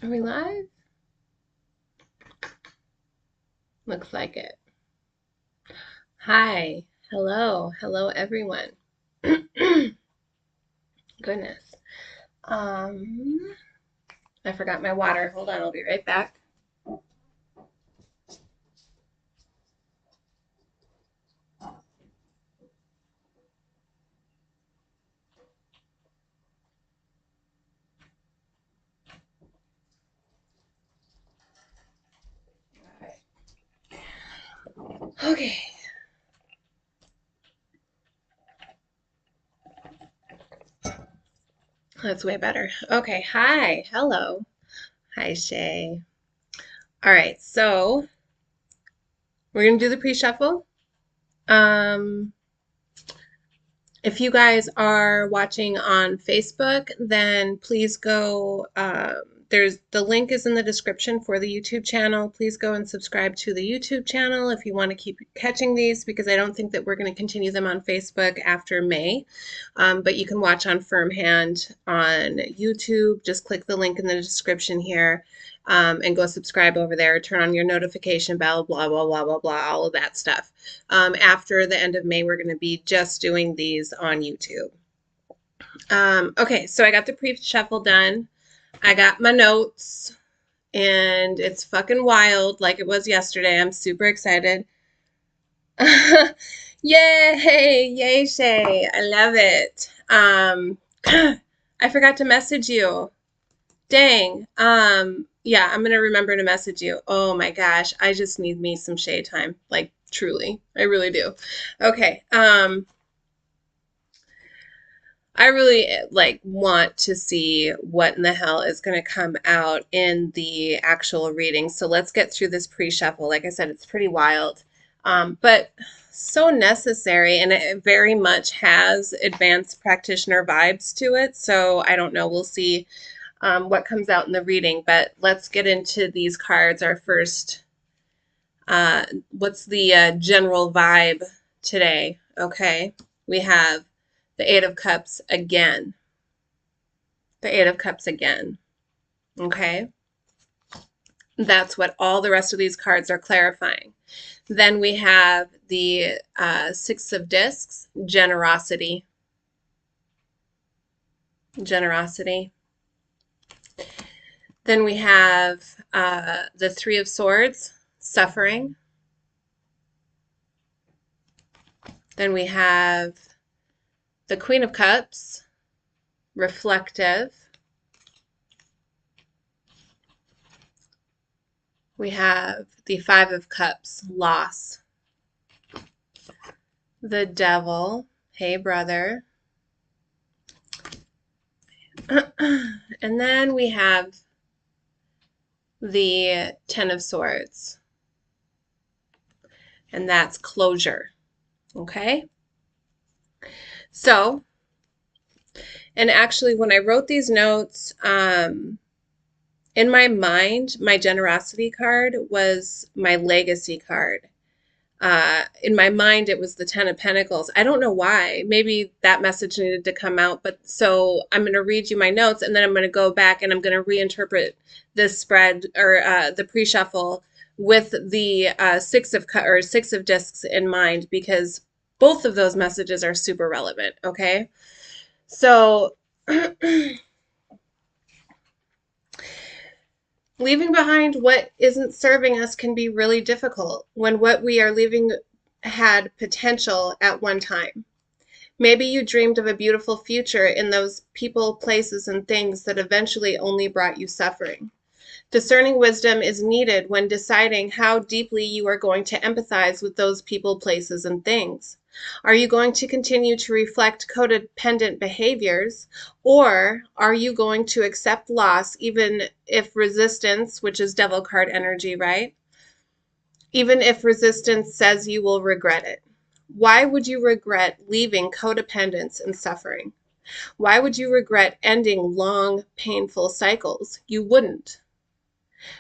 Are we live? Looks like it. Hi. Hello everyone. Goodness. Um, I forgot my water. Hold on, I'll be right back. Okay. That's way better. Okay. Hi. Hello. Hi, Shay. All right. So we're gonna do the pre-shuffle. Um, if you guys are watching on Facebook, then please go. There's the link is in the description for the YouTube channel. Please go and subscribe to the YouTube channel if you want to keep catching these, because I don't think that we're going to continue them on Facebook after May. But you can watch on Firm Hand on YouTube. Just click the link in the description here. And go subscribe over there, turn on your notification bell, blah, blah, blah, blah, blah, all of that stuff. After the end of May, we're going to be just doing these on YouTube. Okay, so I got the pre-shuffle done. I got my notes, and it's fucking wild like it was yesterday. I'm super excited. Yay! Yay, Shay. I love it. I forgot to message you. Dang. Yeah, I'm gonna remember to message you. Oh my gosh, I just need me some Shay time. Like truly. I really do. Okay. I really like want to see what in the hell is going to come out in the actual reading. So let's get through this pre-shuffle. Like I said, it's pretty wild, but so necessary, and it very much has advanced practitioner vibes to it. So I don't know. We'll see what comes out in the reading, but let's get into these cards. Our first, what's the general vibe today? Okay, we have the Eight of Cups again. The Eight of Cups again. Okay. That's what all the rest of these cards are clarifying. Then we have the Six of Discs, generosity. Generosity. Then we have the Three of Swords, suffering. Then we have the Queen of Cups, reflective. We have the Five of Cups, loss. The Devil, hey brother. And then we have the Ten of Swords, and that's closure. Okay? So, and actually, when I wrote these notes, in my mind, my generosity card was my legacy card. In my mind, it was the Ten of Pentacles. I don't know why. Maybe that message needed to come out. But so I'm going to read you my notes, and then I'm going to go back and I'm going to reinterpret this spread or the pre-shuffle with the Six of Discs in mind, because both of those messages are super relevant. Okay, so leaving behind what isn't serving us can be really difficult when what we are leaving had potential at one time. Maybe you dreamed of a beautiful future in those people, places, and things that eventually only brought you suffering. Discerning wisdom is needed when deciding how deeply you are going to empathize with those people, places, and things. Are you going to continue to reflect codependent behaviors, or are you going to accept loss even if resistance, which is devil card energy, right? Even if resistance says you will regret it. Why would you regret leaving codependence and suffering? Why would you regret ending long, painful cycles? You wouldn't.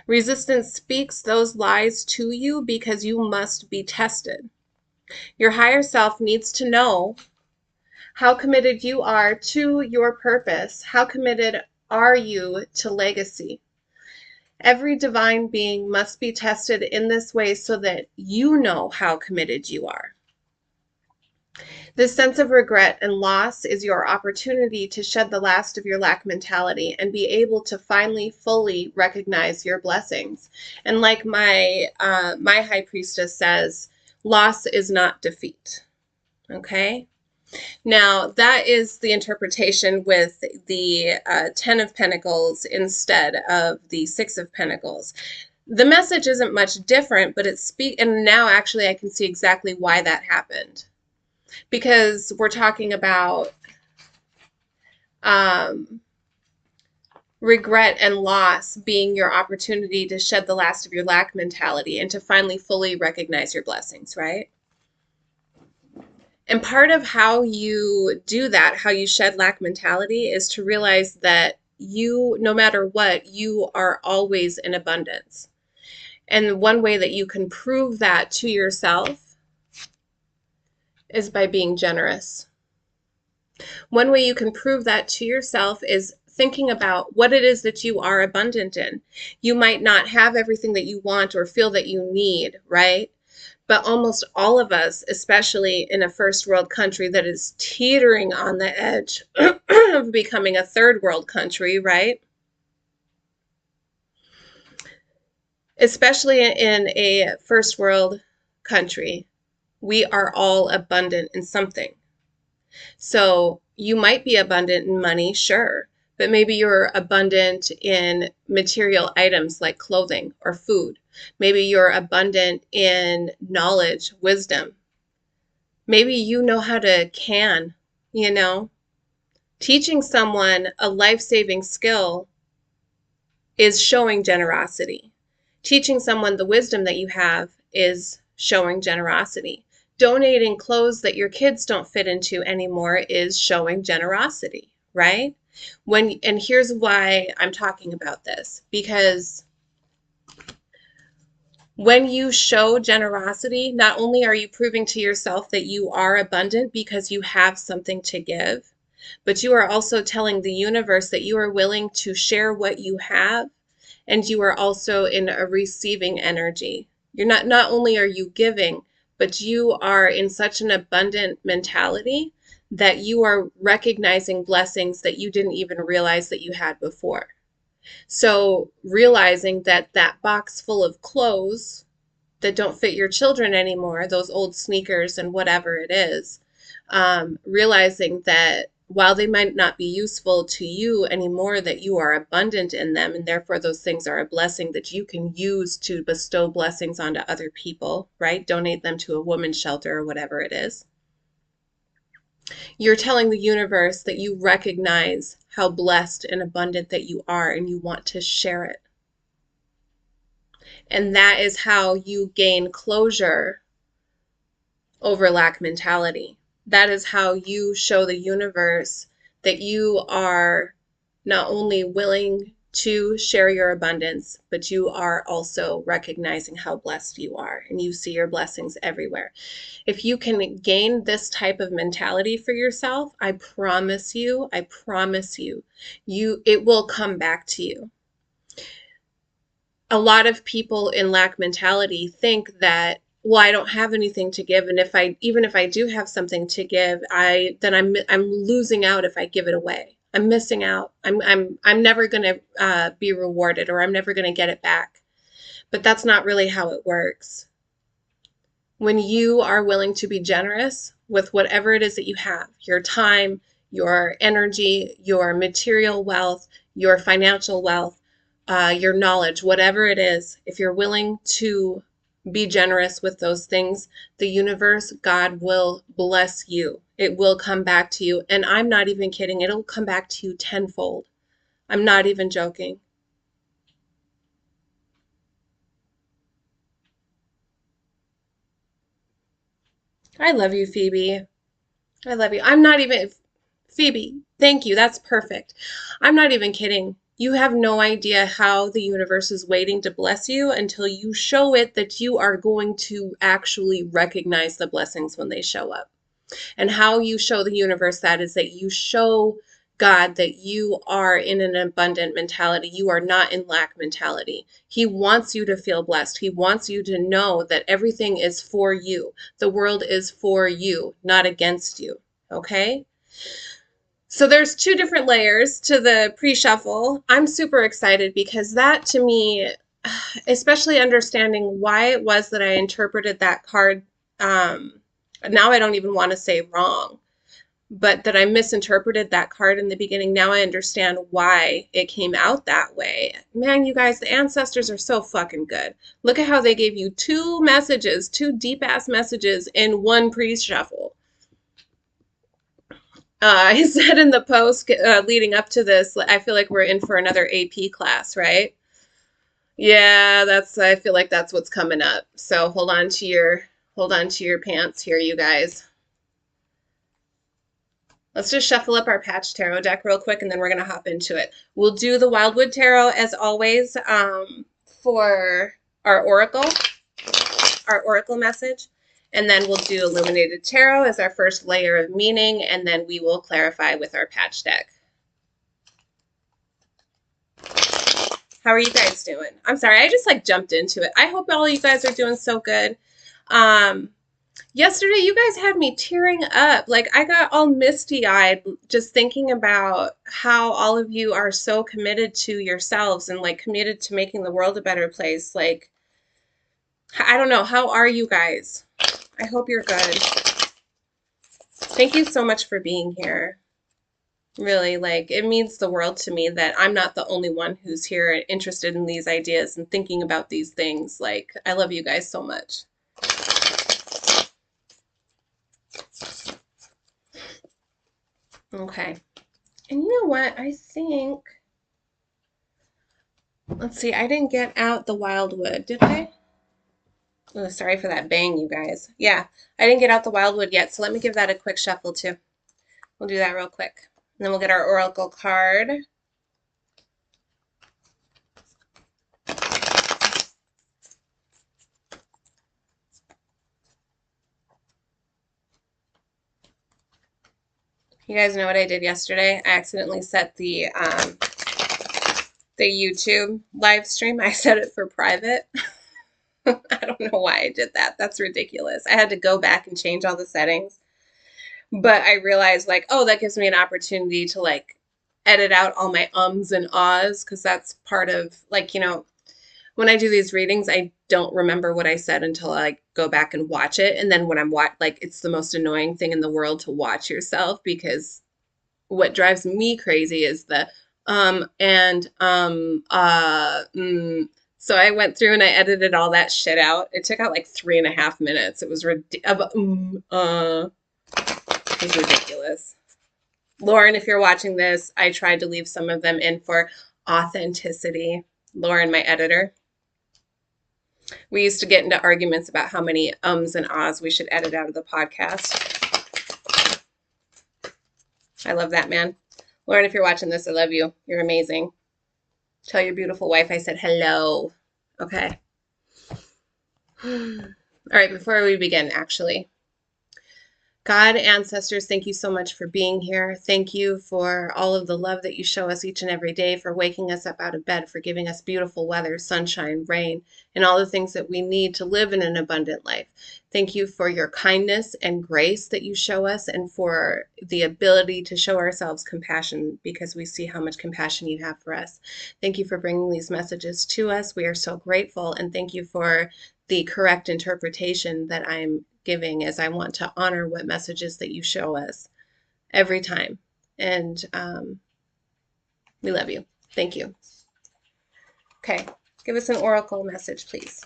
Resistance speaks those lies to you because you must be tested. Your higher self needs to know how committed you are to your purpose. How committed are you to legacy? Every divine being must be tested in this way so that you know how committed you are. This sense of regret and loss is your opportunity to shed the last of your lack mentality and be able to finally fully recognize your blessings. And like my high priestess says, loss is not defeat. Okay? Now, that is the interpretation with the Ten of Pentacles instead of the Six of Pentacles. The message isn't much different, but and now actually I can see exactly why that happened. Because we're talking about regret and loss being your opportunity to shed the last of your lack mentality and to finally fully recognize your blessings, right? And part of how you do that, how you shed lack mentality, is to realize that you, no matter what, you are always in abundance. And one way that you can prove that to yourself is by being generous. One way you can prove that to yourself is thinking about what it is that you are abundant in. You might not have everything that you want or feel that you need, right? But almost all of us, especially in a first world country that is teetering on the edge of becoming a third world country, right? Especially in a first world country, we are all abundant in something. So you might be abundant in money, sure, but maybe you're abundant in material items like clothing or food. Maybe you're abundant in knowledge, wisdom. Maybe you know how to can, you know. Teaching someone a life-saving skill is showing generosity. Teaching someone the wisdom that you have is showing generosity. Donating clothes that your kids don't fit into anymore is showing generosity, right? And here's why I'm talking about this, because when you show generosity, not only are you proving to yourself that you are abundant because you have something to give, but you are also telling the universe that you are willing to share what you have, and you are also in a receiving energy. You're not only are you giving, but you are in such an abundant mentality that you are recognizing blessings that you didn't even realize that you had before. So realizing that that box full of clothes that don't fit your children anymore, those old sneakers and whatever it is, realizing that while they might not be useful to you anymore, that you are abundant in them, and therefore those things are a blessing that you can use to bestow blessings onto other people, right? Donate them to a women's shelter or whatever it is. You're telling the universe that you recognize how blessed and abundant that you are, and you want to share it. And that is how you gain closure over lack mentality. That is how you show the universe that you are not only willing to share your abundance, but you are also recognizing how blessed you are, and you see your blessings everywhere. If you can gain this type of mentality for yourself, I promise you, it will come back to you. A lot of people in lack mentality think that, well, I don't have anything to give, and even if I do have something to give, I'm losing out if I give it away. I'm missing out. I'm never going to be rewarded, or I'm never going to get it back. But that's not really how it works. When you are willing to be generous with whatever it is that you have, your time, your energy, your material wealth, your financial wealth, your knowledge, whatever it is, if you're willing to be generous with those things, the universe, God will bless you. It will come back to you. And I'm not even kidding. It'll come back to you tenfold. I'm not even joking. I love you, Phoebe. I love you. I'm not even, Phoebe, thank you. That's perfect. I'm not even kidding. You have no idea how the universe is waiting to bless you until you show it that you are going to actually recognize the blessings when they show up. And how you show the universe that is that you show God that you are in an abundant mentality. You are not in lack mentality. He wants you to feel blessed. He wants you to know that everything is for you. The world is for you, not against you. Okay? So there's two different layers to the pre-shuffle. I'm super excited because that to me, especially understanding why it was that I interpreted that card, now I don't even want to say wrong, but that I misinterpreted that card in the beginning. Now I understand why it came out that way. Man, you guys, the ancestors are so fucking good. Look at how they gave you two messages, two deep ass messages in one pre-shuffle. I said in the post leading up to this, I feel like we're in for another AP class, right? Yeah, I feel like that's what's coming up. So hold on to your pants here, you guys. Let's just shuffle up our patch tarot deck real quick and then we're going to hop into it. We'll do the Wildwood Tarot as always for our oracle message. And then we'll do Illuminated Tarot as our first layer of meaning, and then we will clarify with our patch deck. How are you guys doing? I'm sorry, I just like jumped into it. I hope all you guys are doing so good. Yesterday, you guys had me tearing up. Like, I got all misty-eyed just thinking about how all of you are so committed to yourselves and like committed to making the world a better place. Like, I don't know. How are you guys? I hope you're good. Thank you so much for being here. Really, like, it means the world to me that I'm not the only one who's here interested in these ideas and thinking about these things. Like, I love you guys so much. Okay. And you know what? I think, let's see, I didn't get out the Wildwood, did I? Oh, sorry for that bang, you guys. Yeah, I didn't get out the Wildwood yet, so let me give that a quick shuffle too. We'll do that real quick. And then we'll get our oracle card. You guys know what I did yesterday? I accidentally set the YouTube live stream. I set it for private. I don't know why I did that. That's ridiculous. I had to go back and change all the settings. But I realized like, oh, that gives me an opportunity to like edit out all my ums and ahs, because that's part of like, you know, when I do these readings, I don't remember what I said until I go back and watch it. And then when I'm like, it's the most annoying thing in the world to watch yourself, because what drives me crazy is the So I went through and I edited all that shit out. It took out like 3.5 minutes. It was ridiculous. Lauren, if you're watching this, I tried to leave some of them in for authenticity. Lauren, my editor. We used to get into arguments about how many ums and ahs we should edit out of the podcast. I love that, man. Lauren, if you're watching this, I love you. You're amazing. Tell your beautiful wife I said hello. Okay. All right, before we begin, actually, God, ancestors, thank you so much for being here. Thank you for all of the love that you show us each and every day, for waking us up out of bed, for giving us beautiful weather, sunshine, rain, and all the things that we need to live in an abundant life. Thank you for your kindness and grace that you show us, and for the ability to show ourselves compassion, because we see how much compassion you have for us. Thank you for bringing these messages to us. We are so grateful, and thank you for the correct interpretation that I'm giving, as I want to honor what messages that you show us every time. And we love you. Thank you. Okay, give us an oracle message, please.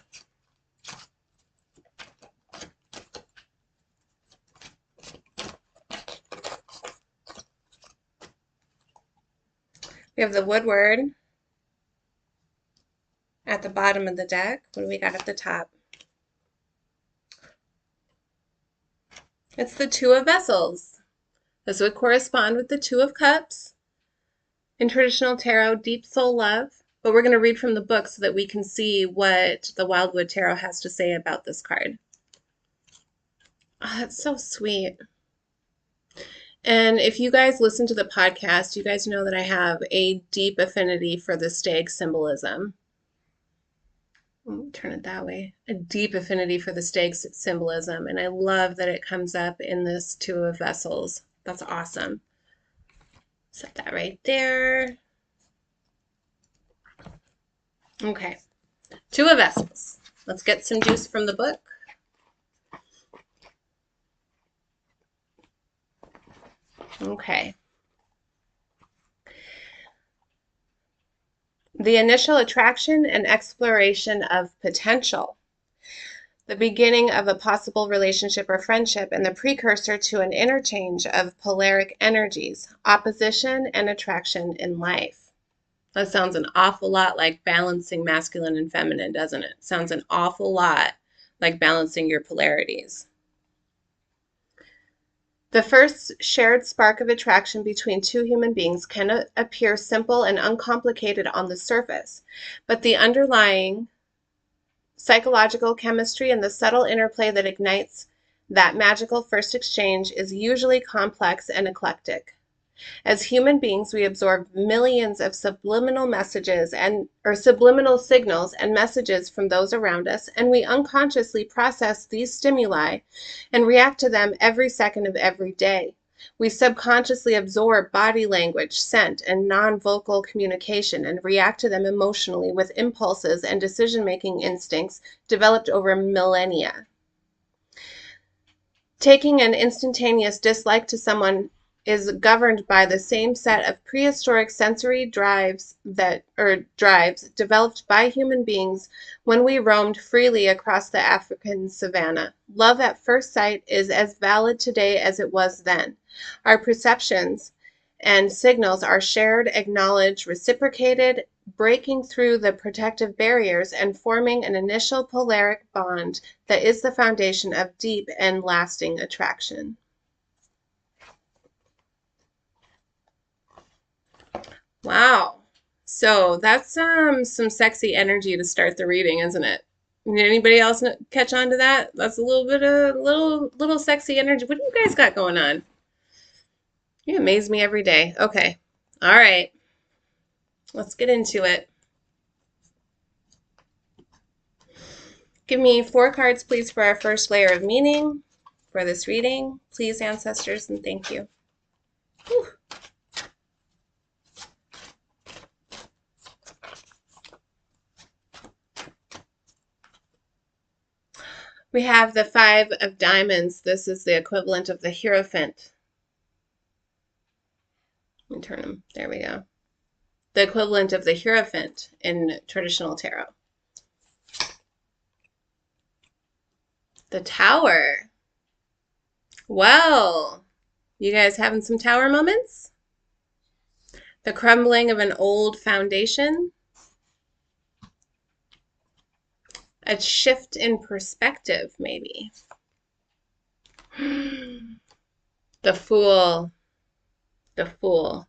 We have the Woodward at the bottom of the deck. What do we got at the top? It's the Two of Vessels. This would correspond with the Two of Cups. In traditional tarot, deep soul love. But we're going to read from the book so that we can see what the Wildwood Tarot has to say about this card. Oh, that's so sweet. And if you guys listen to the podcast, you guys know that I have a deep affinity for the stag symbolism. Turn it that way. A deep affinity for the stag symbolism. And I love that it comes up in this Two of Vessels. That's awesome. Set that right there. Okay. Two of Vessels. Let's get some juice from the book. Okay. The initial attraction and exploration of potential. The beginning of a possible relationship or friendship and the precursor to an interchange of polaric energies, opposition and attraction in life. That sounds an awful lot like balancing masculine and feminine, doesn't it? Sounds an awful lot like balancing your polarities. The first shared spark of attraction between two human beings can appear simple and uncomplicated on the surface, but the underlying psychological chemistry and the subtle interplay that ignites that magical first exchange is usually complex and eclectic. As human beings, we absorb millions of subliminal messages or subliminal signals and messages from those around us, and we unconsciously process these stimuli and react to them every second of every day. We subconsciously absorb body language, scent, and non-vocal communication and react to them emotionally with impulses and decision-making instincts developed over millennia. Taking an instantaneous dislike to someone is governed by the same set of prehistoric sensory drives developed by human beings when we roamed freely across the African savanna. Love at first sight is as valid today as it was then. Our perceptions and signals are shared, acknowledged, reciprocated, breaking through the protective barriers and forming an initial polaric bond that is the foundation of deep and lasting attraction. Wow. So that's some sexy energy to start the reading, isn't it? Did anybody else catch on to that? That's a little bit of little sexy energy. What do you guys got going on? You amaze me every day. Okay. All right. Let's get into it. Give me 4 cards, please, for our first layer of meaning for this reading. Please, ancestors, and thank you. Whew. We have the 5 of Diamonds. This is the equivalent of the Hierophant. Let me turn them. There we go. The equivalent of the Hierophant in traditional tarot. The Tower. Well, you guys having some tower moments? The crumbling of an old foundation. A shift in perspective, maybe. The Fool. The Fool.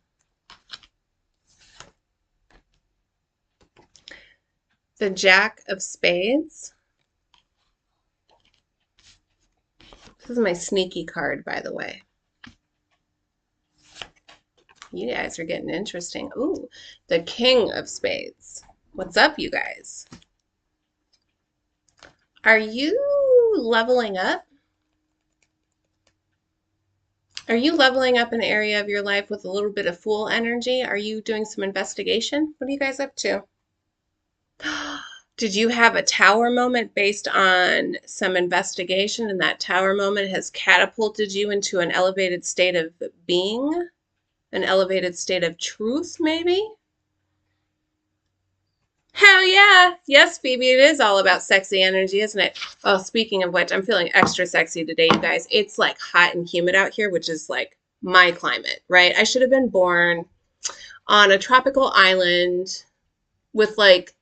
The Jack of Spades. This is my sneaky card, by the way. You guys are getting interesting. Ooh, the King of Spades. What's up, you guys? Are you leveling up? Are you leveling up an area of your life with a little bit of Fool energy? Are you doing some investigation? What are you guys up to? Did you have a tower moment based on some investigation, and that tower moment has catapulted you into an elevated state of being? An elevated state of truth, maybe? Hell yeah. Yes, Phoebe, it is all about sexy energy, isn't it? Oh, speaking of which, I'm feeling extra sexy today, you guys. It's like hot and humid out here, which is like my climate, right? I should have been born on a tropical island with like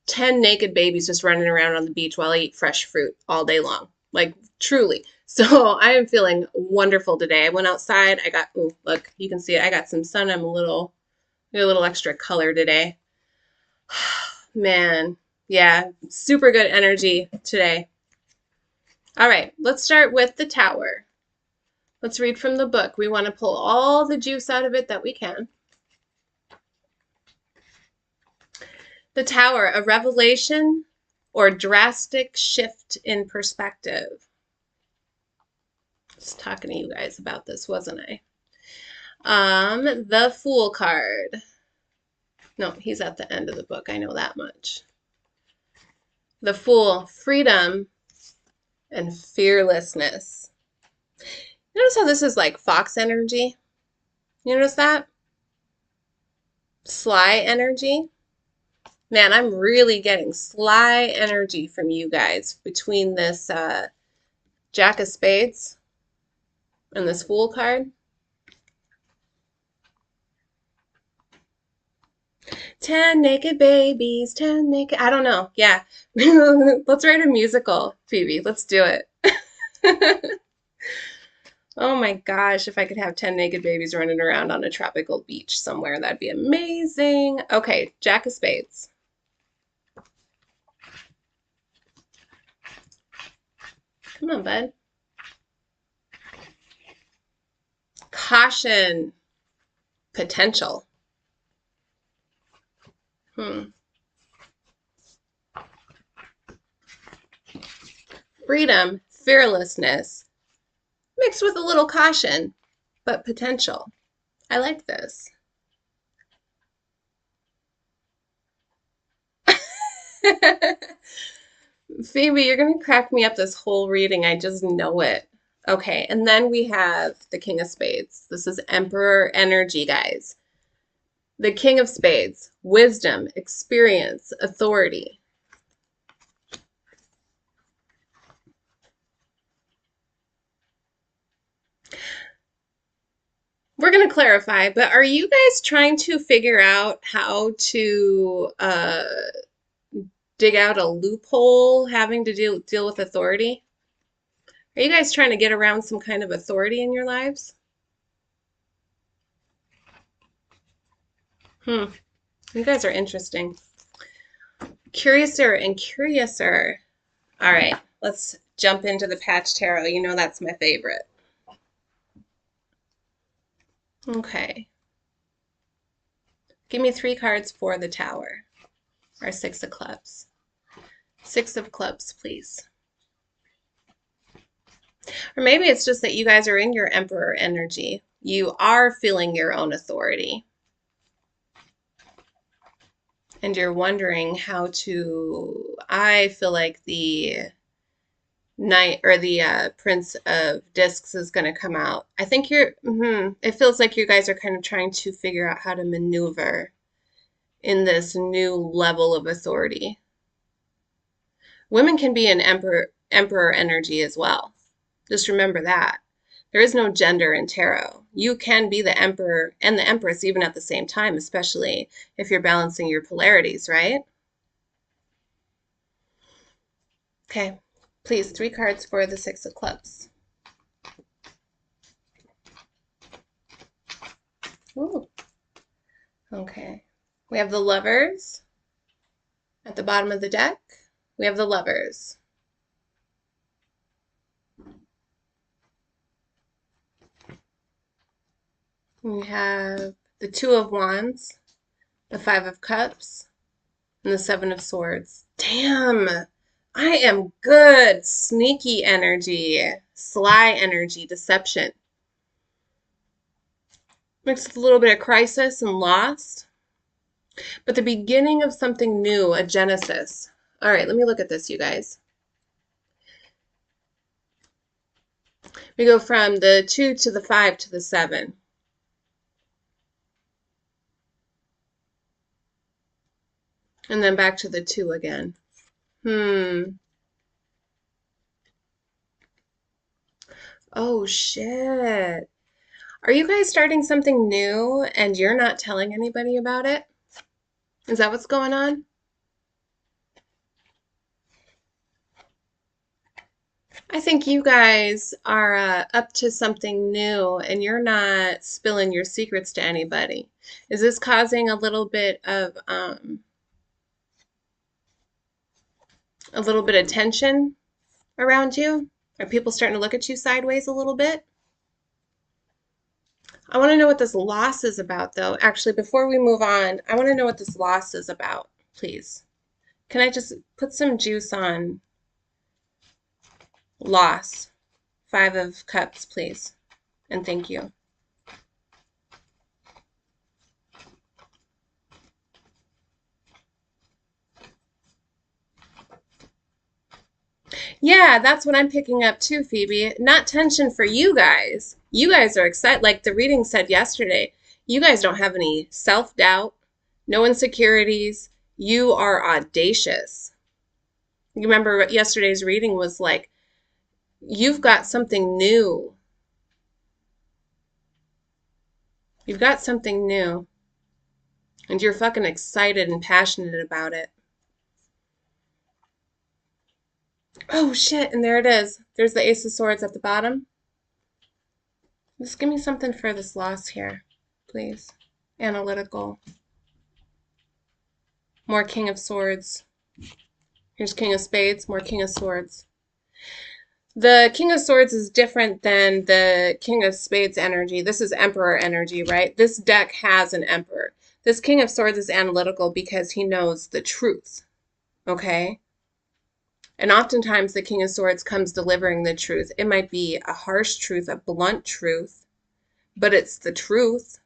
10 naked babies just running around on the beach while I eat fresh fruit all day long. Like, truly. So I am feeling wonderful today. I went outside. I got, ooh, look, you can see it. I got some sun. I'm a little extra color today. Man, yeah, super good energy today. All right, let's start with the Tower. Let's read from the book. We want to pull all the juice out of it that we can. The Tower, a revelation or drastic shift in perspective. I was talking to you guys about this, wasn't I? The Fool card. No, he's at the end of the book. I know that much. The Fool, freedom and fearlessness. Notice how this is like fox energy? You notice that? Sly energy. Man, I'm really getting sly energy from you guys between this Jack of Spades and this Fool card. 10 naked babies, 10 naked. I don't know. Yeah. Let's write a musical, Phoebe. Let's do it. Oh my gosh, if I could have 10 naked babies running around on a tropical beach somewhere, that'd be amazing. Okay, Jack of Spades. Come on, bud. Caution. Potential. Freedom, fearlessness, mixed with a little caution, but potential. I like this. Phoebe, you're going to crack me up this whole reading. I just know it. Okay, and then we have the King of Spades. This is Emperor energy, guys. The King of Spades, wisdom, experience, authority. We're going to clarify, but are you guys trying to figure out how to dig out a loophole having to deal with authority? Are you guys trying to get around some kind of authority in your lives? You guys are interesting. Curiouser and curiouser. All right, let's jump into the Patch Tarot. You know that's my favorite. Okay. Give me 3 cards for the Tower. Or 6 of Clubs. 6 of Clubs, please. Or maybe it's just that you guys are in your Emperor energy. You are feeling your own authority. And you're wondering how to, I feel like the Knight or the Prince of Discs is going to come out. I think it feels like you guys are kind of trying to figure out how to maneuver in this new level of authority. Women can be an emperor energy as well. Just remember that. There is no gender in tarot. You can be the emperor and the empress even at the same time, especially if you're balancing your polarities, right? Okay, please, 3 cards for the 6 of Clubs. Ooh. Okay, we have the Lovers at the bottom of the deck. We have the Lovers. We have the 2 of Wands, the 5 of Cups, and the 7 of Swords. Damn, I am good. Sneaky energy, sly energy, deception. Mixed with a little bit of crisis and loss, but the beginning of something new, a genesis. All right, let me look at this, you guys. We go from the 2 to the 5 to the 7. And then back to the 2 again. Oh, shit. Are you guys starting something new and you're not telling anybody about it? Is that what's going on? I think you guys are up to something new and you're not spilling your secrets to anybody. Is this causing a little bit of tension around you? Are people starting to look at you sideways a little bit? I want to know what this loss is about, though. Actually, before we move on, I want to know what this loss is about, please. Can I just put some juice on loss? 5 of Cups, please. And thank you. Yeah, that's what I'm picking up too, Phoebe. Not tension for you guys. You guys are excited. Like the reading said yesterday, you guys don't have any self-doubt, no insecurities. You are audacious. You remember yesterday's reading was like, you've got something new. You've got something new. And you're fucking excited and passionate about it. Oh shit, and there it is. There's the Ace of Swords at the bottom. Just give me something for this loss here, please. Analytical. More King of Swords. Here's King of Spades, more King of Swords. The King of Swords is different than the King of Spades energy. This is Emperor energy, right? This deck has an Emperor. This King of Swords is analytical because he knows the truth, okay? And oftentimes the King of Swords comes delivering the truth. It might be a harsh truth, a blunt truth, but it's the truth.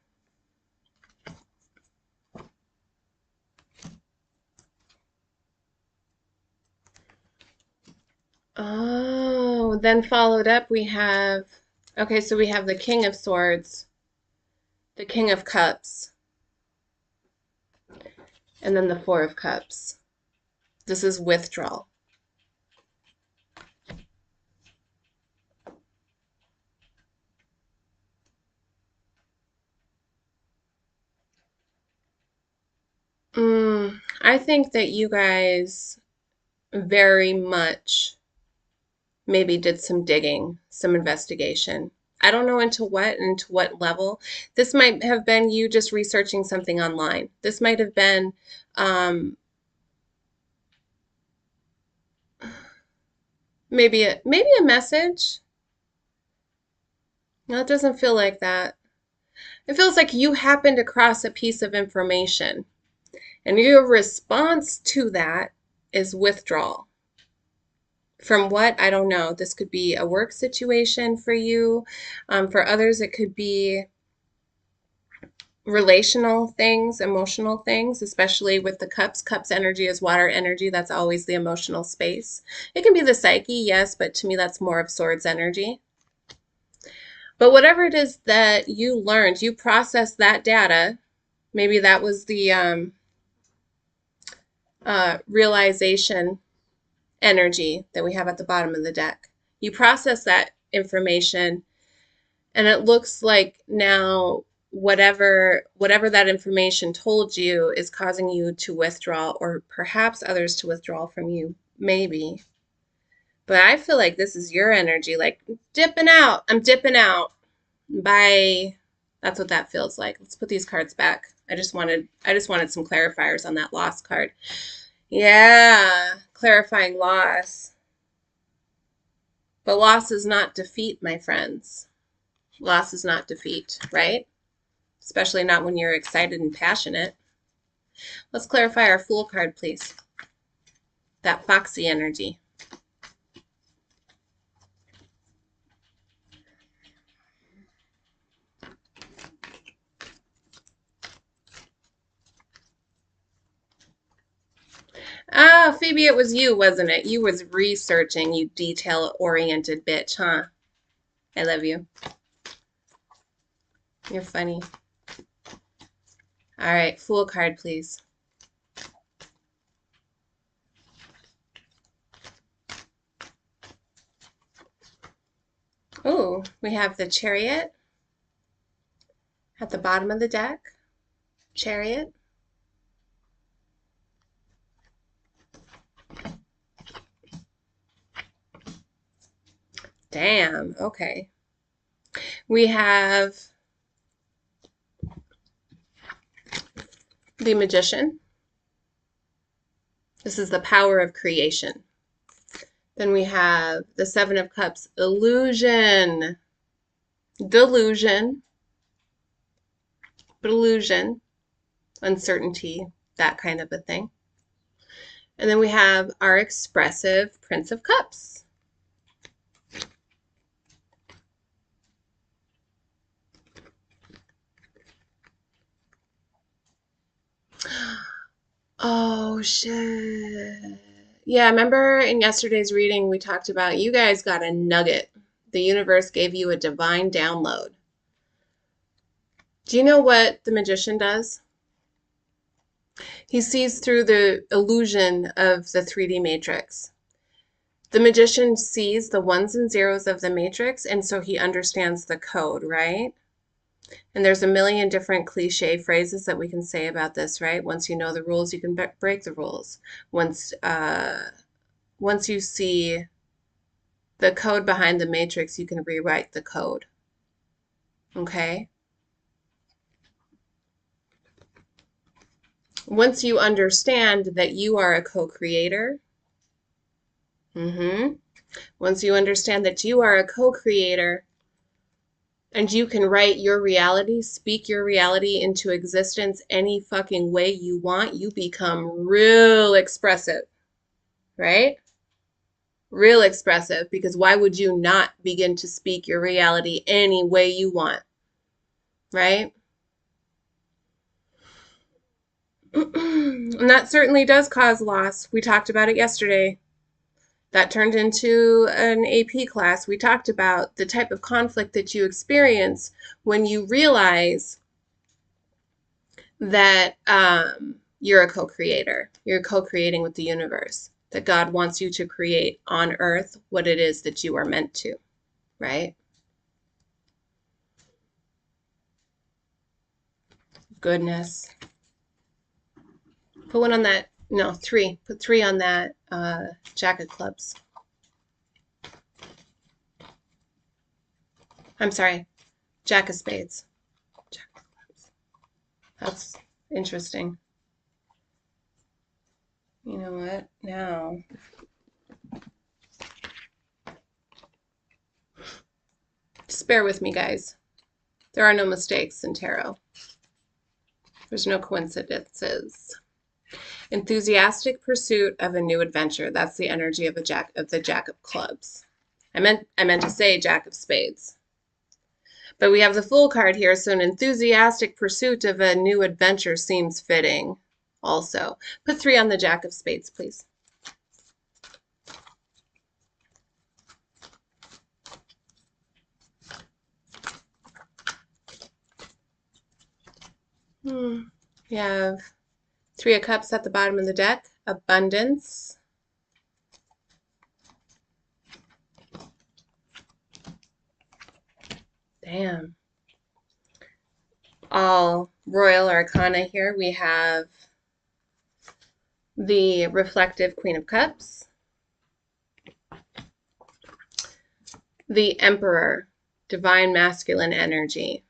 Oh, then followed up we have, okay, so we have the King of Swords, the King of Cups, and then the Four of Cups. This is withdrawal. I think that you guys very much maybe did some digging, some investigation. I don't know into what level. This might have been you just researching something online. This might have been maybe a message. No, it doesn't feel like that. It feels like you happened across a piece of information, and your response to that is withdrawal. From what? I don't know. This could be a work situation for you. For others, it could be relational things, emotional things, especially with the cups. Cups energy is water energy. That's always the emotional space. It can be the psyche, yes, but to me, that's more of swords energy. But whatever it is that you learned, you processed that data. Maybe that was the realization energy that we have at the bottom of the deck. You process that information, and it looks like now whatever that information told you is causing you to withdraw, or perhaps others to withdraw from you, maybe. But I feel like this is your energy, like dipping out. I'm dipping out. Bye. That's what that feels like. Let's put these cards back. I just wanted some clarifiers on that loss card. Yeah, clarifying loss. But loss is not defeat, my friends. Loss is not defeat, right? Especially not when you're excited and passionate. Let's clarify our Fool card, please. That foxy energy. Ah, Phoebe, it was you, wasn't it? You was researching, you detail-oriented bitch, huh? I love you. You're funny. All right, Fool card, please. Oh, we have the Chariot at the bottom of the deck. Chariot. Damn, okay. We have the Magician. This is the power of creation. Then we have the Seven of Cups, illusion, delusion. but illusion, uncertainty, that kind of a thing. And then we have our expressive Prince of Cups. Oh, shit. Yeah, remember in yesterday's reading, we talked about you guys got a nugget. The universe gave you a divine download. Do you know what the magician does? He sees through the illusion of the 3D matrix. The magician sees the ones and zeros of the matrix, and so he understands the code, right? And there's a million different cliche phrases that we can say about this, right? Once you know the rules, you can break the rules. Once you see the code behind the matrix, you can rewrite the code. Okay? Once you understand that you are a co-creator, once you understand that you are a co-creator and you can write your reality, speak your reality into existence any fucking way you want, you become real expressive, right? Real expressive, because why would you not begin to speak your reality any way you want, right? And that certainly does cause loss. We talked about it yesterday. That turned into an AP class. We talked about the type of conflict that you experience when you realize that you're a co-creator. You're co-creating with the universe. That God wants you to create on earth what it is that you are meant to, right? Goodness. Put one on that, no, three. Put three on that Jack of Clubs. I'm sorry, Jack of Spades. Jack of Clubs. That's interesting. You know what? Now, just bear with me, guys. There are no mistakes in tarot. There's no coincidences. Enthusiastic pursuit of a new adventure. That's the energy of the Jack of Clubs. I meant to say Jack of Spades. But we have the Fool card here, so an enthusiastic pursuit of a new adventure seems fitting also. Put three on the Jack of Spades, please. We have Three of Cups at the bottom of the deck. Abundance. Damn. All Royal Arcana here. We have the reflective Queen of Cups. The Emperor, divine masculine energy.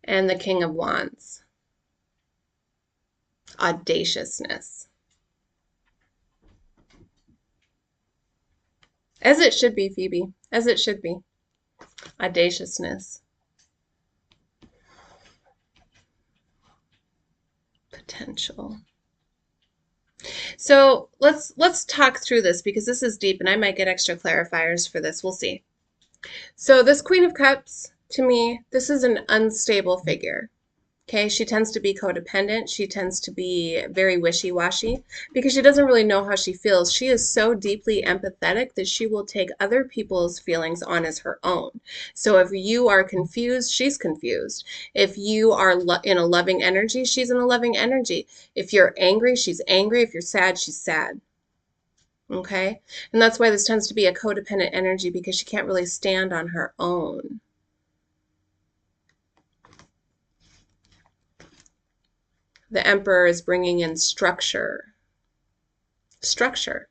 And the King of Wands, audaciousness. As it should be, Phoebe, as it should be. Audaciousness. Potential. So let's talk through this because this is deep and I might get extra clarifiers for this. We'll see. So this Queen of Cups, to me, this is an unstable figure. Okay, she tends to be codependent. She tends to be very wishy-washy because she doesn't really know how she feels. She is so deeply empathetic that she will take other people's feelings on as her own. So if you are confused, she's confused. If you are in a loving energy, she's in a loving energy. If you're angry, she's angry. If you're sad, she's sad. Okay, and that's why this tends to be a codependent energy because she can't really stand on her own. The Emperor is bringing in structure. Structure.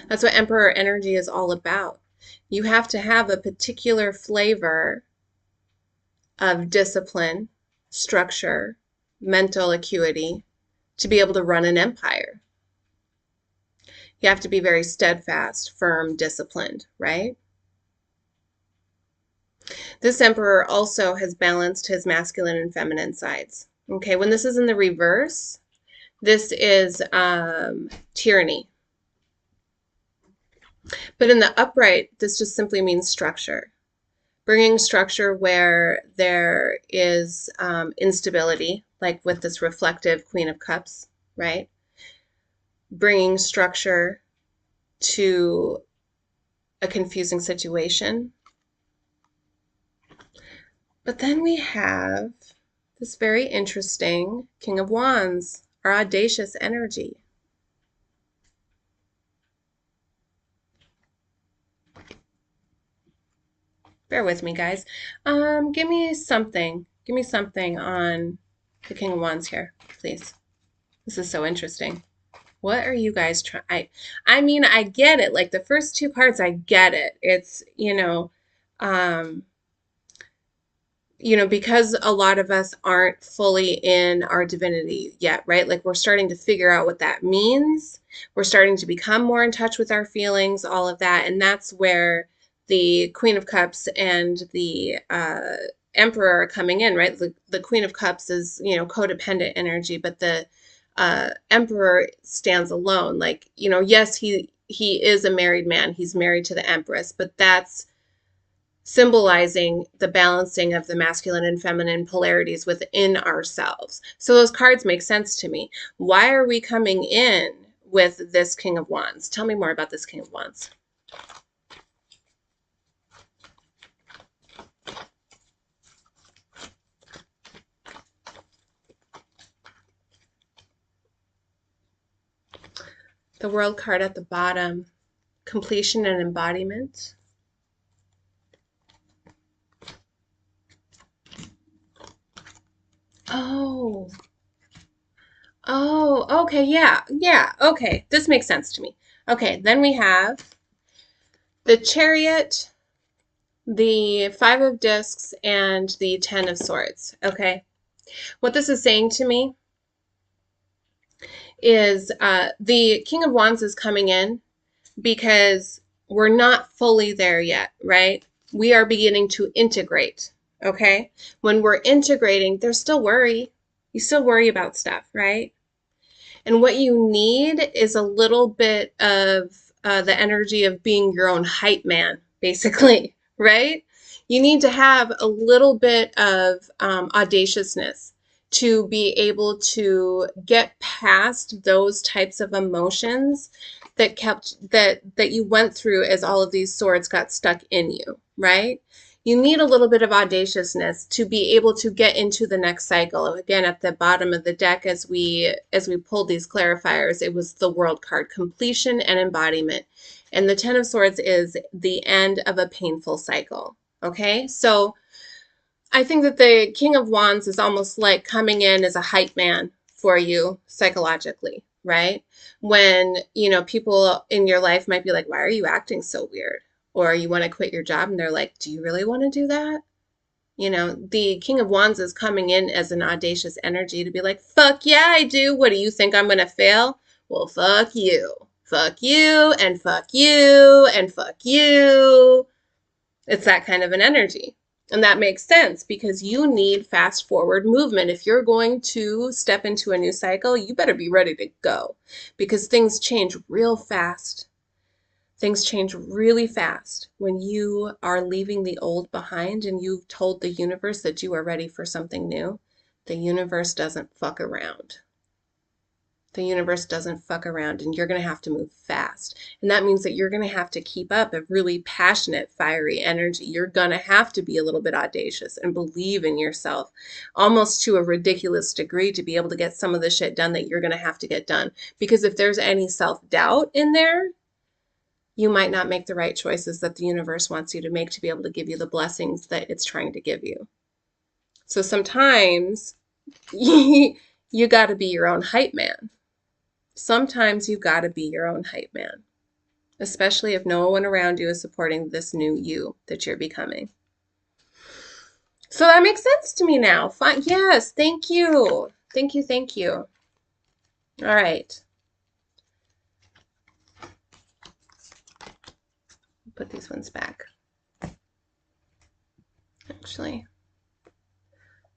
That's what Emperor energy is all about. You have to have a particular flavor of discipline, structure, mental acuity to be able to run an empire. You have to be very steadfast, firm, disciplined, right? This Emperor also has balanced his masculine and feminine sides. Okay, when this is in the reverse, this is tyranny. But in the upright, this just simply means structure. Bringing structure where there is instability, like with this reflective Queen of Cups, right? Bringing structure to a confusing situation. But then we have this very interesting King of Wands, our audacious energy. Bear with me, guys. Give me something. Give me something on the King of Wands here, please. This is so interesting. What are you guys trying? I mean, I get it. Like the first two cards, I get it. It's, um, because a lot of us aren't fully in our divinity yet, right? Like we're starting to figure out what that means. We're starting to become more in touch with our feelings, all of that. And that's where the Queen of Cups and the Emperor are coming in, right? The Queen of Cups is, codependent energy, but the Emperor stands alone. Like, yes, he is a married man. He's married to the Empress, but that's symbolizing the balancing of the masculine and feminine polarities within ourselves. So those cards make sense to me. Why are we coming in with this King of Wands? Tell me more about this King of Wands. The World card at the bottom, completion and embodiment. Oh, okay, yeah, okay. This makes sense to me. Okay, then we have the Chariot, the Five of Discs, and the Ten of Swords. Okay, what this is saying to me is the King of Wands is coming in because we're not fully there yet, right? We are beginning to integrate, okay? When we're integrating, there's still worry. You still worry about stuff, right? And what you need is a little bit of the energy of being your own hype man, basically, right? You need to have a little bit of audaciousness to be able to get past those types of emotions that you went through as all of these swords got stuck in you, right? You need a little bit of audaciousness to be able to get into the next cycle. Again, at the bottom of the deck, as we pulled these clarifiers, it was the World card, completion and embodiment. And the Ten of Swords is the end of a painful cycle. Okay, so I think that the King of Wands is almost like coming in as a hype man for you psychologically, right? When, people in your life might be like, why are you acting so weird? Or you want to quit your job and they're like, do you really want to do that? The King of Wands is coming in as an audacious energy to be like, fuck yeah, I do. What do you think, I'm going to fail? Well, fuck you. Fuck you and fuck you and fuck you. It's that kind of an energy. And that makes sense because you need fast forward movement. If you're going to step into a new cycle, you better be ready to go because things change real fast. Things change really fast when you are leaving the old behind and you've told the universe that you are ready for something new. The universe doesn't fuck around. The universe doesn't fuck around, and you're going to have to move fast. And that means that you're going to have to keep up a really passionate, fiery energy. You're going to have to be a little bit audacious and believe in yourself almost to a ridiculous degree to be able to get some of the shit done that you're going to have to get done. Because if there's any self-doubt in there, you might not make the right choices that the universe wants you to make to be able to give you the blessings that it's trying to give you. So sometimes you got to be your own hype man. Sometimes you've got to be your own hype man, especially if no one around you is supporting this new you that you're becoming. So that makes sense to me now. Fine. Yes, thank you. Thank you, thank you. All right. Put these ones back. Actually,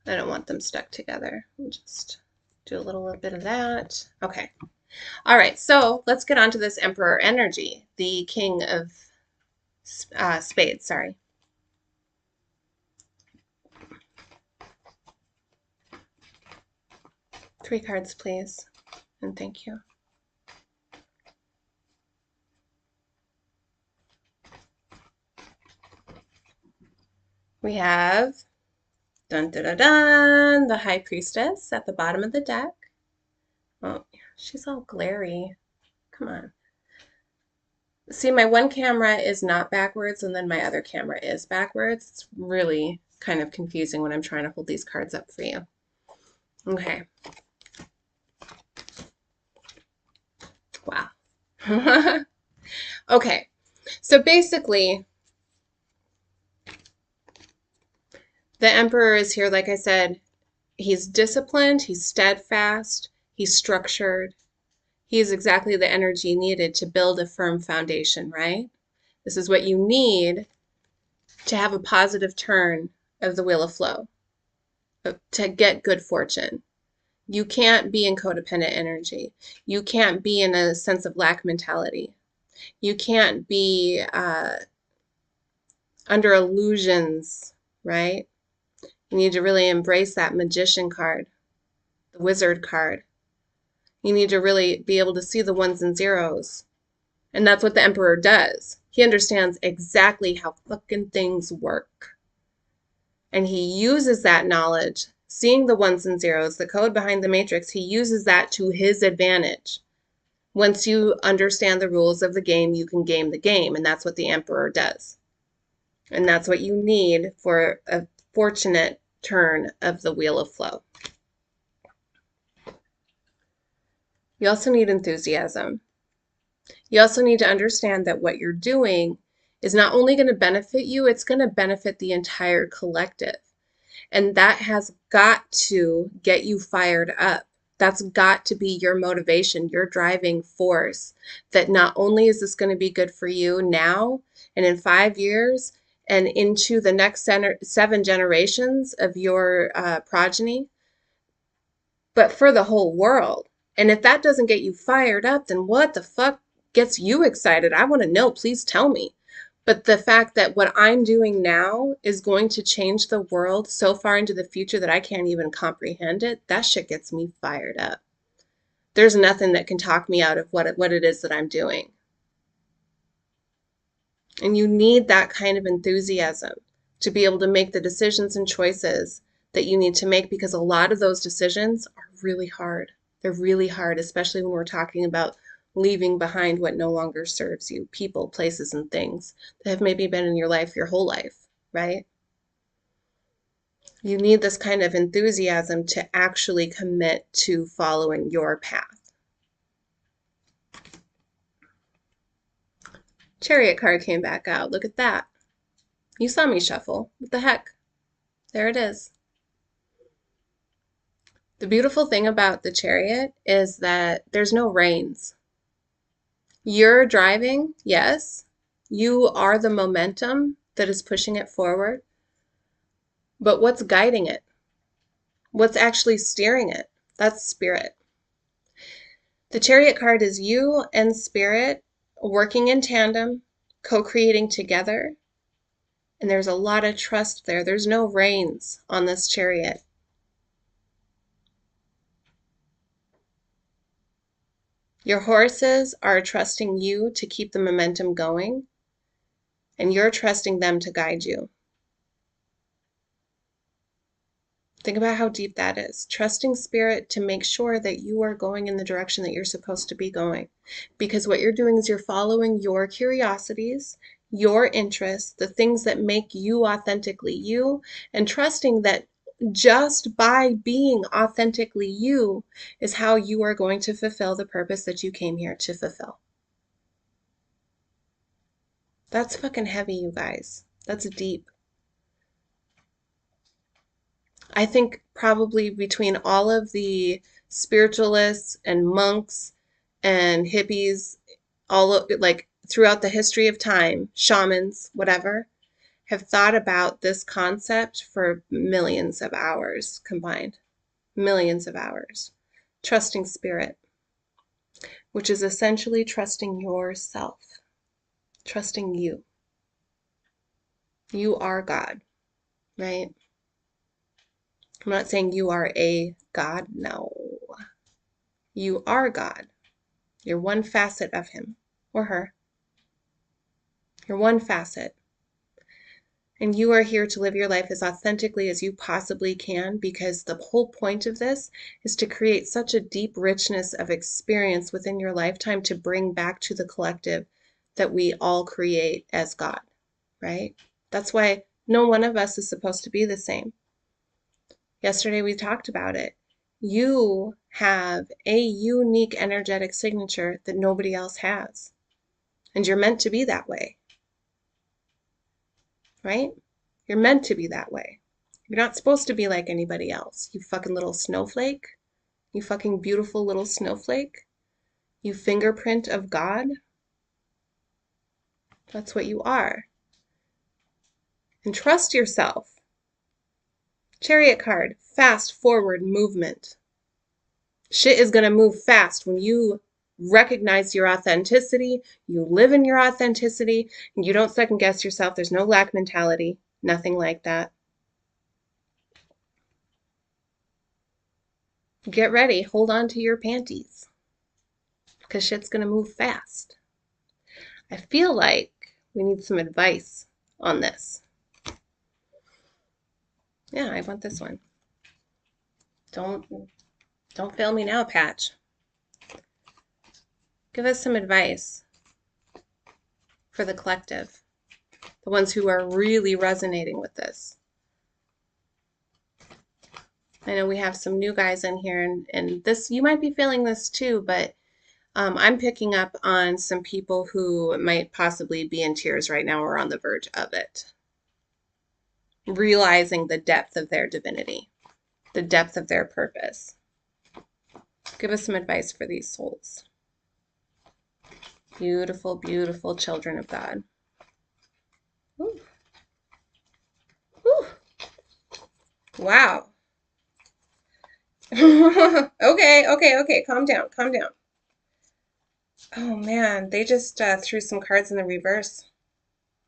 I don't want them stuck together. We'll just do a little bit of that. Okay. All right, so let's get on to this Emperor energy, the King of Spades, sorry. Three cards, please, and thank you. We have, dun dun dun dun, the High Priestess at the bottom of the deck. Oh, she's all glary. Come on. See, my one camera is not backwards, and then my other camera is backwards. It's really kind of confusing when I'm trying to hold these cards up for you. Okay. Wow. Okay. So basically, the Emperor is here, like I said, he's disciplined, he's steadfast, he's structured. He is exactly the energy needed to build a firm foundation, right? This is what you need to have a positive turn of the wheel of flow, to get good fortune. You can't be in codependent energy. You can't be in a sense of lack mentality. You can't be under illusions, right? You need to really embrace that magician card, the wizard card. You need to really be able to see the ones and zeros. And that's what the Emperor does. He understands exactly how fucking things work. And he uses that knowledge, seeing the ones and zeros, the code behind the matrix, he uses that to his advantage. Once you understand the rules of the game, you can game the game. And that's what the Emperor does. And that's what you need for a fortunate turn of the wheel of flow. You also need enthusiasm. You also need to understand that what you're doing is not only going to benefit you, it's going to benefit the entire collective. And that has got to get you fired up. That's got to be your motivation, your driving force, that not only is this going to be good for you now and in 5 years and into the next 7 generations of your progeny, but for the whole world. And if that doesn't get you fired up, then what the fuck gets you excited? I want to know. Please tell me. But the fact that what I'm doing now is going to change the world so far into the future that I can't even comprehend it, that shit gets me fired up. There's nothing that can talk me out of what it is that I'm doing. And you need that kind of enthusiasm to be able to make the decisions and choices that you need to make, because a lot of those decisions are really hard. They're really hard, especially when we're talking about leaving behind what no longer serves you, people, places, and things that have maybe been in your life your whole life, right? You need this kind of enthusiasm to actually commit to following your path. Chariot card came back out. Look at that. You saw me shuffle. What the heck? There it is. The beautiful thing about the Chariot is that there's no reins. You're driving, yes. You are the momentum that is pushing it forward. But what's guiding it? What's actually steering it? That's spirit. The Chariot card is you and spirit working in tandem, co-creating together. And there's a lot of trust there. There's no reins on this Chariot. Your horses are trusting you to keep the momentum going, and you're trusting them to guide you. Think about how deep that is. Trusting spirit to make sure that you are going in the direction that you're supposed to be going. Because what you're doing is you're following your curiosities, your interests, the things that make you authentically you, and trusting that just by being authentically you is how you are going to fulfill the purpose that you came here to fulfill. That's fucking heavy, you guys. That's deep. I think probably between all of the spiritualists and monks and hippies, all of, like throughout the history of time, shamans, whatever, have thought about this concept for millions of hours combined. Millions of hours. Trusting spirit, which is essentially trusting yourself, trusting you. You are God, right? I'm not saying you are a God. No. You are God. You're one facet of him or her. You're one facet. And you are here to live your life as authentically as you possibly can, because the whole point of this is to create such a deep richness of experience within your lifetime to bring back to the collective that we all create as God, right? That's why no one of us is supposed to be the same. Yesterday we talked about it. You have a unique energetic signature that nobody else has. And you're meant to be that way, right? You're meant to be that way. You're not supposed to be like anybody else. You fucking little snowflake. You fucking beautiful little snowflake. You fingerprint of God. That's what you are. And trust yourself. Chariot card, fast forward movement. Shit is going to move fast when you recognize your authenticity, you live in your authenticity, and you don't second guess yourself. There's no lack mentality, nothing like that. Get ready, hold on to your panties, because shit's going to move fast. I feel like we need some advice on this. Yeah, I want this one. Don't fail me now, Patch. Give us some advice for the collective, the ones who are really resonating with this. I know we have some new guys in here, and this, you might be feeling this too, but I'm picking up on some people who might possibly be in tears right now or on the verge of it, realizing the depth of their divinity, the depth of their purpose. Give us some advice for these souls. Beautiful, beautiful children of God. Ooh. Ooh. Wow. Okay. Calm down. Oh man, they just threw some cards in the reverse.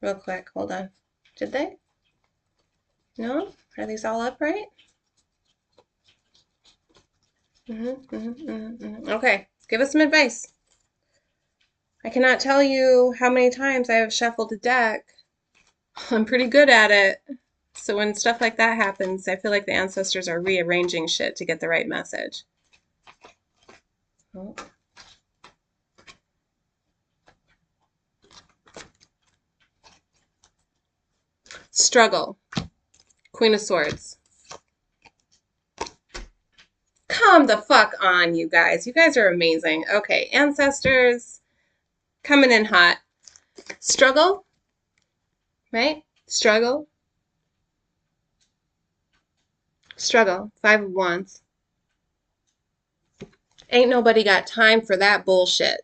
Real quick, hold on. Did they? No? Are these all upright? Okay, give us some advice. I cannot tell you how many times I have shuffled a deck. I'm pretty good at it. So when stuff like that happens, I feel like the ancestors are rearranging shit to get the right message. Oh. Struggle. Queen of Swords. Come the fuck on, you guys. You guys are amazing. Okay, ancestors coming in hot. Struggle, right? Struggle. Struggle. 5 of Wands. Ain't nobody got time for that bullshit.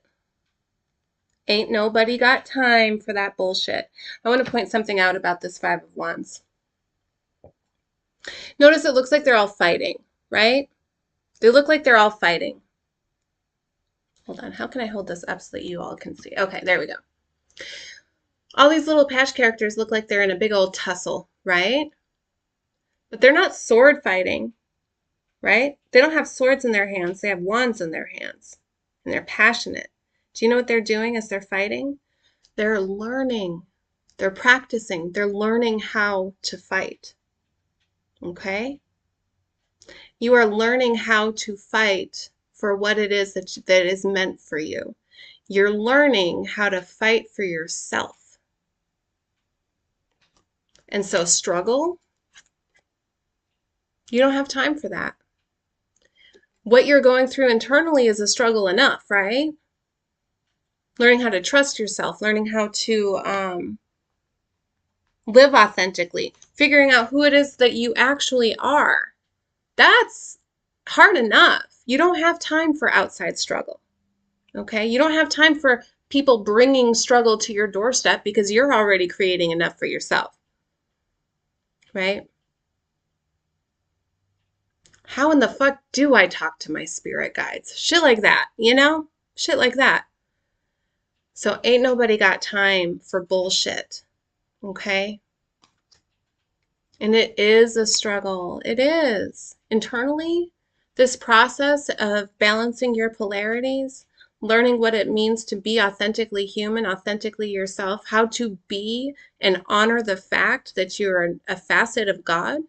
Ain't nobody got time for that bullshit. I want to point something out about this 5 of Wands. Notice it looks like they're all fighting, right? They look like they're all fighting. Hold on. How can I hold this up so that you all can see? Okay, there we go. All these little patch characters look like they're in a big old tussle, right? But they're not sword fighting, right? They don't have swords in their hands. They have wands in their hands. And they're passionate. Do you know what they're doing as they're fighting? They're learning. They're practicing. They're learning how to fight. Okay? You are learning how to fight for what it is that is meant for you. You're learning how to fight for yourself. And so struggle, you don't have time for that. What you're going through internally is a struggle enough, right? Learning how to trust yourself, learning how to live authentically, figuring out who it is that you actually are. That's hard enough. You don't have time for outside struggle, okay? You don't have time for people bringing struggle to your doorstep because you're already creating enough for yourself. right? How in the fuck do I talk to my spirit guides? Shit like that, you know? Shit like that. So ain't nobody got time for bullshit, okay? And it is a struggle. It is. Internally, this process of balancing your polarities, learning what it means to be authentically human, authentically yourself, how to be and honor the fact that you're a facet of God,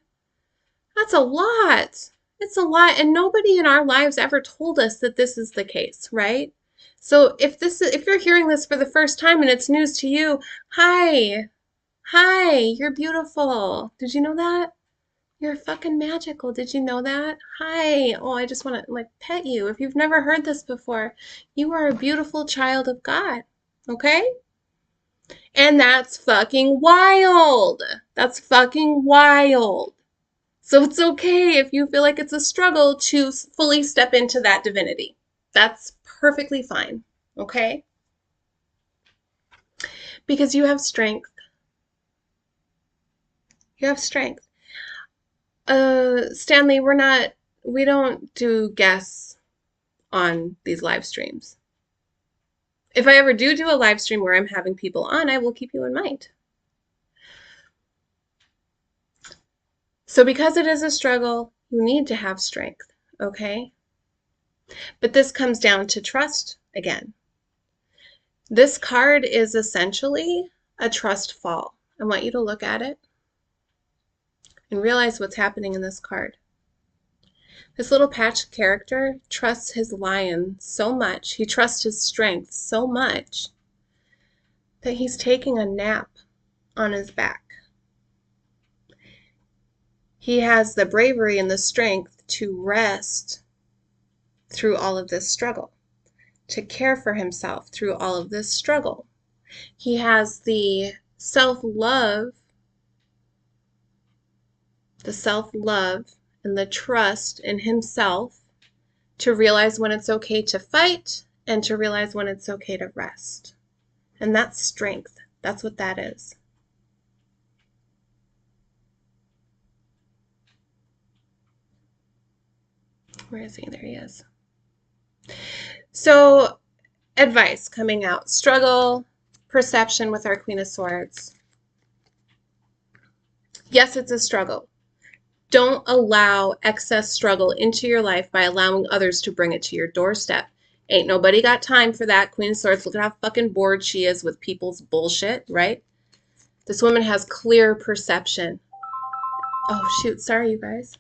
that's a lot. It's a lot. And nobody in our lives ever told us that this is the case, right? So if you're hearing this for the first time and it's news to you, hi. Hi, you're beautiful. Did you know that? You're fucking magical. Did you know that? Hi. Oh, I just want to like pet you. If you've never heard this before, you are a beautiful child of God. Okay? And that's fucking wild. That's fucking wild. So it's okay if you feel like it's a struggle to fully step into that divinity. That's perfectly fine. Okay? Because you have strength. You have strength. Stanley, we don't do guests on these live streams. If I ever do a live stream where I'm having people on, I will keep you in mind. So because it is a struggle, you need to have strength, okay? But this comes down to trust again. This card is essentially a trust fall. I want you to look at it and realize what's happening in this card. This little patch character trusts his lion so much, he trusts his strength so much that he's taking a nap on his back. He has the bravery and the strength to rest through all of this struggle, to care for himself through all of this struggle. He has the self-love and the trust in himself to realize when it's okay to fight and to realize when it's okay to rest. And that's strength. That's what that is. Where is he? There he is. So, advice coming out. Struggle, perception with our Queen of Swords. Yes, it's a struggle. Don't allow excess struggle into your life by allowing others to bring it to your doorstep. Ain't nobody got time for that. Queen of Swords, look at how fucking bored she is with people's bullshit, right? This woman has clear perception. Oh, shoot. Sorry, you guys.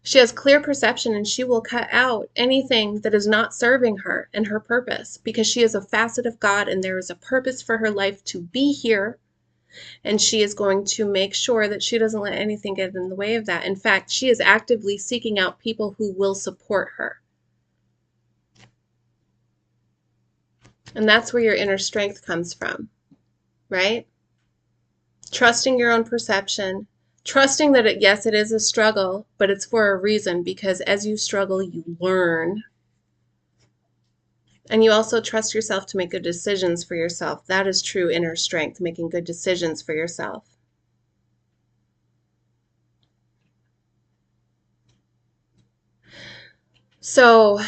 She has clear perception and she will cut out anything that is not serving her and her purpose because she is a facet of God and there is a purpose for her life to be here. And she is going to make sure that she doesn't let anything get in the way of that. In fact, she is actively seeking out people who will support her. And that's where your inner strength comes from, right? Trusting your own perception, trusting that yes, it is a struggle, but it's for a reason because as you struggle, you learn. And you also trust yourself to make good decisions for yourself. That is true inner strength, making good decisions for yourself. So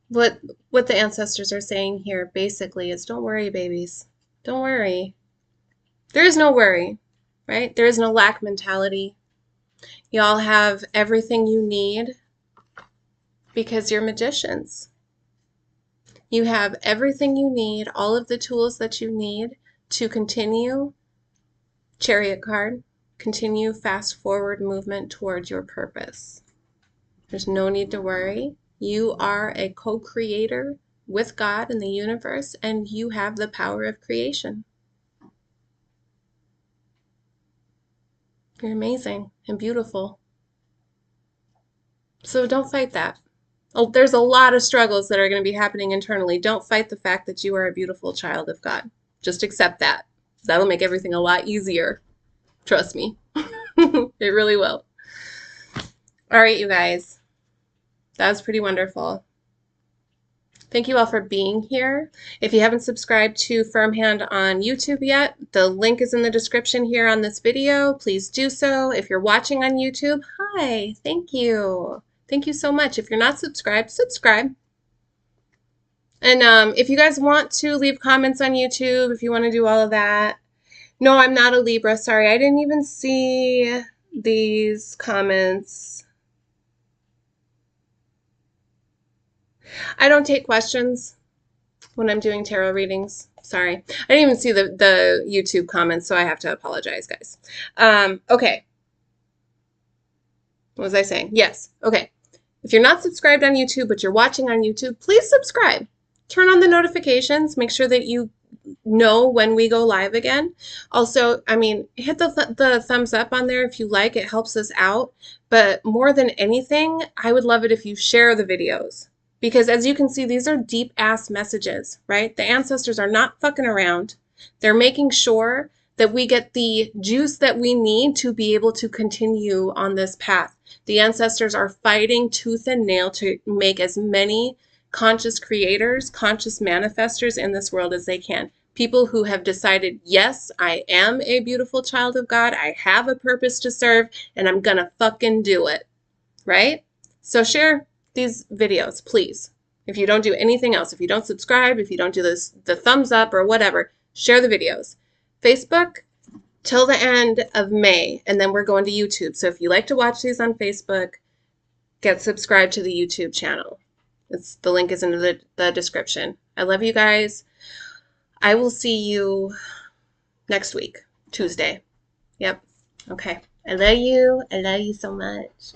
what the ancestors are saying here basically is don't worry, babies. Don't worry. There is no worry, right? There is no lack mentality. Y'all have everything you need because you're magicians. You have everything you need, all of the tools that you need to continue, Chariot card, continue fast forward movement towards your purpose. There's no need to worry. You are a co-creator with God in the universe, and you have the power of creation. You're amazing and beautiful. So don't fight that. Oh, there's a lot of struggles that are going to be happening internally. Don't fight the fact that you are a beautiful child of God. Just accept that. That'll make everything a lot easier. Trust me. It really will. All right, you guys. That was pretty wonderful. Thank you all for being here. If you haven't subscribed to Firm Hand on YouTube yet, the link is in the description here on this video. Please do so. If you're watching on YouTube, hi, thank you. Thank you so much. If you're not subscribed, subscribe. And if you guys want to leave comments on YouTube, if you want to do all of that. No, I'm not a Libra. Sorry, I didn't even see these comments. I don't take questions when I'm doing tarot readings. Sorry. I didn't even see the YouTube comments, so I have to apologize, guys. Okay. What was I saying? Yes. Okay. If you're not subscribed on YouTube, but you're watching on YouTube, please subscribe. Turn on the notifications. Make sure that you know when we go live again. Also, I mean, hit the thumbs up on there if you like. It helps us out. But more than anything, I would love it if you share the videos. Because as you can see, these are deep ass messages, right? The ancestors are not fucking around. They're making sure that we get the juice that we need to be able to continue on this path. The ancestors are fighting tooth and nail to make as many conscious creators, conscious manifestors in this world as they can. People who have decided, yes, I am a beautiful child of God. I have a purpose to serve, and I'm gonna fucking do it, right? So share these videos, please. If you don't do anything else, if you don't subscribe, if you don't do the thumbs up or whatever, share the videos. Facebook till the end of May, and then we're going to YouTube. So if you like to watch these on Facebook, get subscribed to the YouTube channel. The link is in the description. I love you guys. I will see you next week, Tuesday. Yep. Okay. I love you. I love you so much.